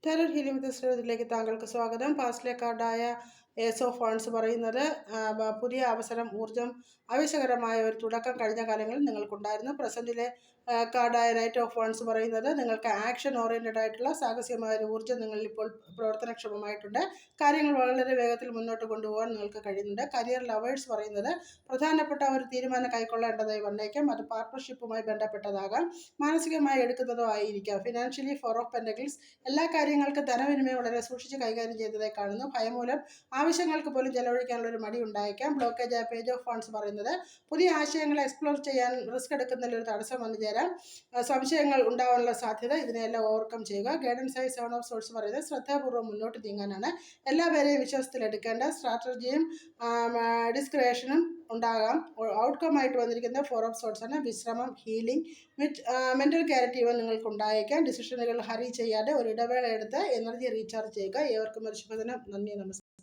Terror healing വിത്ത് താങ്കൾക്ക് സ്വാഗതം. പാസ്റ്റിലെ കാർഡായ ace of funds പറയുന്നത് പുതിയ അവസരം, ഊർജം, ആവശ്യകരമായ ഒരു തുടക്കം കഴിഞ്ഞ കാലങ്ങളിൽ നിങ്ങൾക്കുണ്ടായിരുന്നു. പ്രസൻറ്റിലെ കാർഡായ നൈറ്റ് ഓഫ് ഫണ്ട്സ് പറയുന്നത് നിങ്ങൾക്ക് ആക്ഷൻ ഓറിയൻറ്റഡ് ആയിട്ടുള്ള സാഹസികമായ ഒരു ഊർജ്ജം നിങ്ങളിൽ ഇപ്പോൾ പ്രവർത്തനക്ഷമമായിട്ടുണ്ട്. കാര്യങ്ങൾ വളരെ വേഗത്തിൽ മുന്നോട്ട് കൊണ്ടുപോകാൻ നിങ്ങൾക്ക് കഴിയുന്നുണ്ട്. കരിയർ ലവേഴ്സ് പറയുന്നത് പ്രധാനപ്പെട്ട ഒരു തീരുമാനം കൈക്കൊള്ളേണ്ടതായി വന്നേക്കാം. അത് പാർട്ട്ണർഷിപ്പുമായി ബന്ധപ്പെട്ടതാകാം, മാനസികമായി എടുക്കുന്നതോ ആയിരിക്കാം. ഫിനാൻഷ്യലി ഫോർ ഓഫ് പെൻറ്റക്കിൾസ് എല്ലാ കാര്യങ്ങൾക്ക് ധനവിനിമയം വളരെ സൂക്ഷിച്ച് കൈകാര്യം ചെയ്തതായി കാണുന്നു. ഭയം മൂലം ആവശ്യങ്ങൾക്ക് പോലും ചെലവഴിക്കാനുള്ള ഒരു മടി ഉണ്ടായേക്കാം. ബ്ലോക്കേജ് ആ പേജ് ഓഫ് ഫണ്ട്സ് പറയുന്നത് പുതിയ ആശയങ്ങളെ എക്സ്പ്ലോർ ചെയ്യാൻ റിസ്ക് എടുക്കുന്നതിൽ ഒരു തടസ്സം വന്നു ചേരാം. സംശയങ്ങൾ ഉണ്ടാവാനുള്ള സാധ്യത. ഇതിനെല്ലാം ഓവർകം ചെയ്യുക. ഗൈഡൻസ് ആയി സെവൻ ഓഫ് സോഴ്സ് പറയുന്നത് ശ്രദ്ധാപൂർവ്വം മുന്നോട്ട് നീങ്ങാനാണ്. എല്ലാവരെയും വിശ്വാസത്തിലെടുക്കേണ്ട സ്ട്രാറ്റജിയും ഡിസ്ക്രിയേഷനും ഉണ്ടാകാം. ഔട്ട്കം ആയിട്ട് വന്നിരിക്കുന്ന ഫോർ ഓഫ് സോഴ്സ് ആണ്. വിശ്രമം, ഹീലിംഗ്, മെൻ്റൽ ക്ലാരിറ്റി ഇവ നിങ്ങൾക്ക് ഉണ്ടായേക്കാം. ഡിസിഷനുകൾ ഹറി ചെയ്യാതെ ഒരു ഇടവേള എടുത്ത് എനർജി റീചാർജ് ചെയ്യുക. ഏവർക്കും ഒരു ശുഭദിനം. നന്ദി, നമസ്കാരം.